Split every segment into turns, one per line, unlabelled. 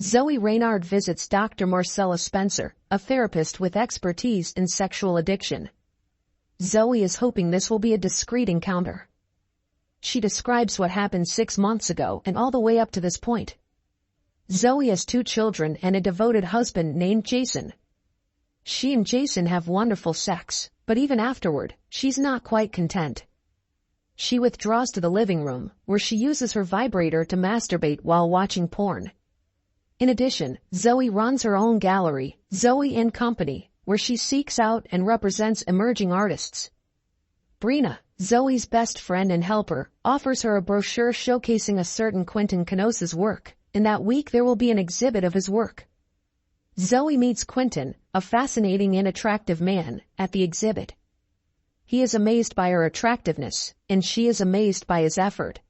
Zoe Reynard visits Dr. Marcella Spencer, a therapist with expertise in sexual addiction. Zoe is hoping this will be a discreet encounter. She describes what happened 6 months ago and all the way up to this point. Zoe has 2 children and a devoted husband named Jason. She and Jason have wonderful sex, but even afterward, she's not quite content. She withdraws to the living room, where she uses her vibrator to masturbate while watching porn. In addition, Zoe runs her own gallery, Zoe & Company, where she seeks out and represents emerging artists. Brina, Zoe's best friend and helper, offers her a brochure showcasing a certain Quentin Canosa's work. In that week there will be an exhibit of his work. Zoe meets Quentin, a fascinating and attractive man, at the exhibit. He is amazed by her attractiveness, and she is amazed by his effort.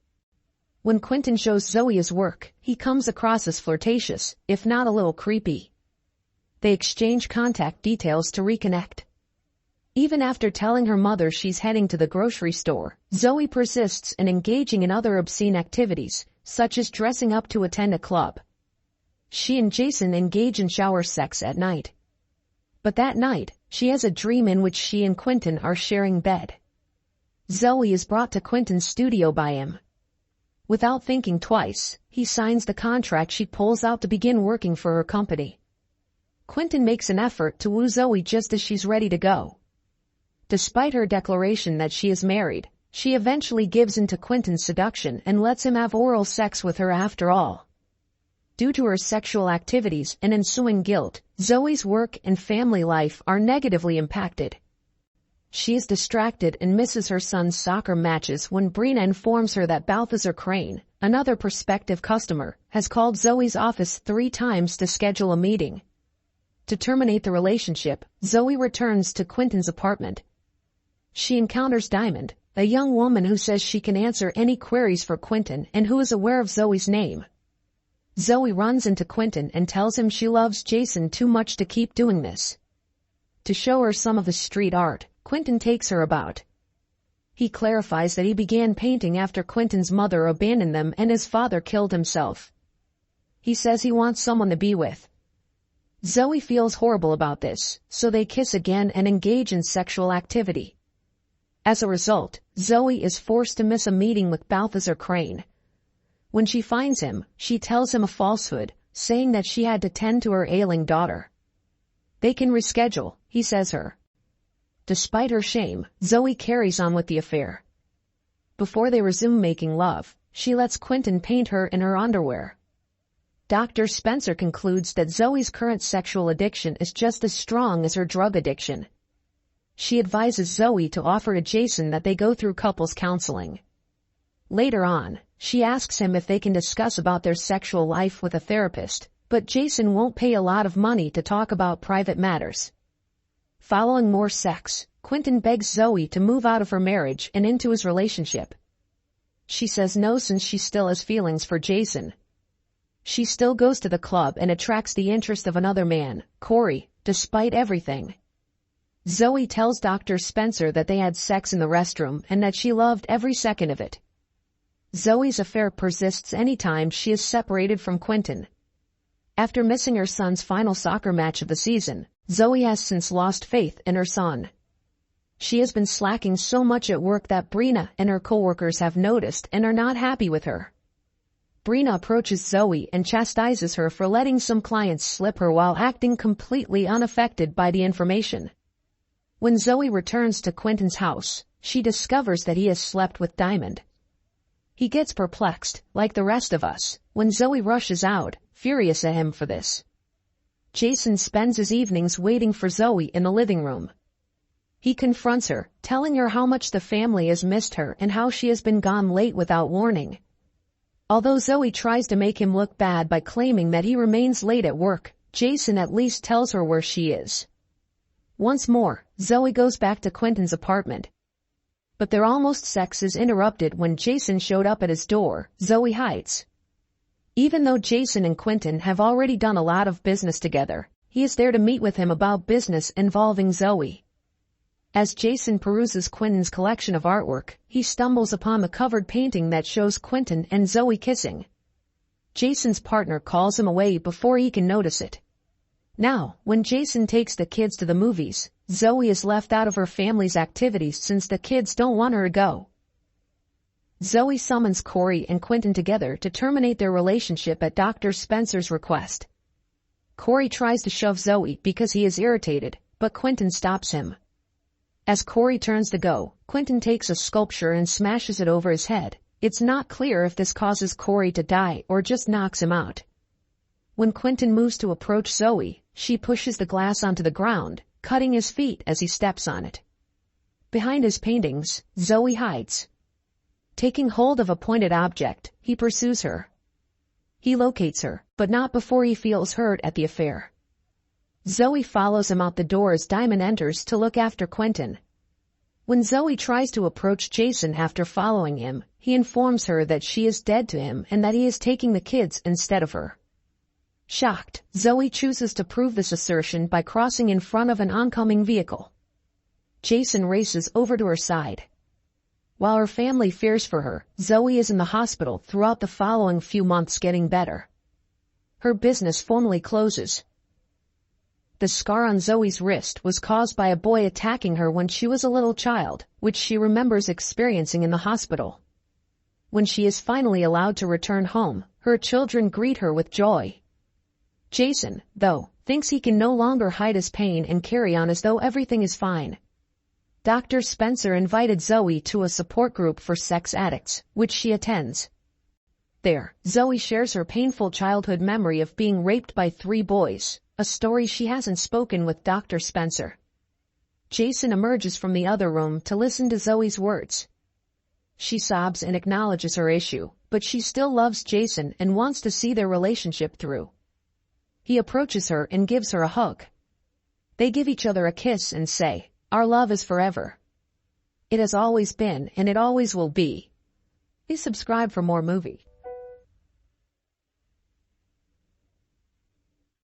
When Quentin shows Zoe his work, he comes across as flirtatious, if not a little creepy. They exchange contact details to reconnect. Even after telling her mother she's heading to the grocery store, Zoe persists in engaging in other obscene activities, such as dressing up to attend a club. She and Jason engage in shower sex at night. But that night, she has a dream in which she and Quentin are sharing bed. Zoe is brought to Quentin's studio by him. Without thinking twice, he signs the contract. She pulls out to begin working for her company. Quentin makes an effort to woo Zoe just as she's ready to go. Despite her declaration that she is married, she eventually gives in to Quentin's seduction and lets him have oral sex with her after all. Due to her sexual activities and ensuing guilt, Zoe's work and family life are negatively impacted. She is distracted and misses her son's soccer matches when Brina informs her that Balthazar Crane, another prospective customer, has called Zoe's office 3 times to schedule a meeting. To terminate the relationship, Zoe returns to Quentin's apartment. She encounters Diamond, a young woman who says she can answer any queries for Quentin and who is aware of Zoe's name. Zoe runs into Quentin and tells him she loves Jason too much to keep doing this. To show her some of his street art, Quentin takes her about. He clarifies that he began painting after Quentin's mother abandoned them and his father killed himself. He says he wants someone to be with. Zoe feels horrible about this, so they kiss again and engage in sexual activity. As a result, Zoe is forced to miss a meeting with Balthazar Crane. When she finds him, she tells him a falsehood, saying that she had to tend to her ailing daughter. They can reschedule, he says her. Despite her shame, Zoe carries on with the affair. Before they resume making love, she lets Quentin paint her in her underwear. Dr. Spencer concludes that Zoe's current sexual addiction is just as strong as her drug addiction. She advises Zoe to offer to Jason that they go through couples counseling. Later on, she asks him if they can discuss about their sexual life with a therapist, but Jason won't pay a lot of money to talk about private matters. Following more sex, Quentin begs Zoe to move out of her marriage and into his relationship. She says no since she still has feelings for Jason. She still goes to the club and attracts the interest of another man, Corey, despite everything. Zoe tells Dr. Spencer that they had sex in the restroom and that she loved every second of it. Zoe's affair persists anytime she is separated from Quentin. After missing her son's final soccer match of the season, Zoe has since lost faith in her son. She has been slacking so much at work that Brina and her coworkers have noticed and are not happy with her. Brina approaches Zoe and chastises her for letting some clients slip her while acting completely unaffected by the information. When Zoe returns to Quentin's house, she discovers that he has slept with Diamond. He gets perplexed, like the rest of us, when Zoe rushes out, furious at him for this. Jason spends his evenings waiting for Zoe in the living room. He confronts her, telling her how much the family has missed her and how she has been gone late without warning. Although Zoe tries to make him look bad by claiming that he remains late at work, Jason at least tells her where she is. Once more, Zoe goes back to Quentin's apartment. But their almost sex is interrupted when Jason showed up at his door. Zoe hides. Even though Jason and Quentin have already done a lot of business together, he is there to meet with him about business involving Zoe. As Jason peruses Quentin's collection of artwork, he stumbles upon the covered painting that shows Quentin and Zoe kissing. Jason's partner calls him away before he can notice it. Now, when Jason takes the kids to the movies, Zoe is left out of her family's activities since the kids don't want her to go. Zoe summons Corey and Quentin together to terminate their relationship at Dr. Spencer's request. Corey tries to shove Zoe because he is irritated, but Quentin stops him. As Corey turns to go, Quentin takes a sculpture and smashes it over his head. It's not clear if this causes Corey to die or just knocks him out. When Quentin moves to approach Zoe, she pushes the glass onto the ground, cutting his feet as he steps on it. Behind his paintings, Zoe hides. Taking hold of a pointed object, he pursues her. He locates her, but not before he feels hurt at the affair. Zoe follows him out the door as Diamond enters to look after Quentin. When Zoe tries to approach Jason after following him, he informs her that she is dead to him and that he is taking the kids instead of her. Shocked, Zoe chooses to prove this assertion by crossing in front of an oncoming vehicle. Jason races over to her side. While her family fears for her, Zoe is in the hospital throughout the following few months getting better. Her business formally closes. The scar on Zoe's wrist was caused by a boy attacking her when she was a little child, which she remembers experiencing in the hospital. When she is finally allowed to return home, her children greet her with joy. Jason, though, thinks he can no longer hide his pain and carry on as though everything is fine. Dr. Spencer invited Zoe to a support group for sex addicts, which she attends. There, Zoe shares her painful childhood memory of being raped by 3 boys, a story she hasn't spoken with Dr. Spencer. Jason emerges from the other room to listen to Zoe's words. She sobs and acknowledges her issue, but she still loves Jason and wants to see their relationship through. He approaches her and gives her a hug. They give each other a kiss and say, "Our love is forever. It has always been and it always will be." Please subscribe for more movie.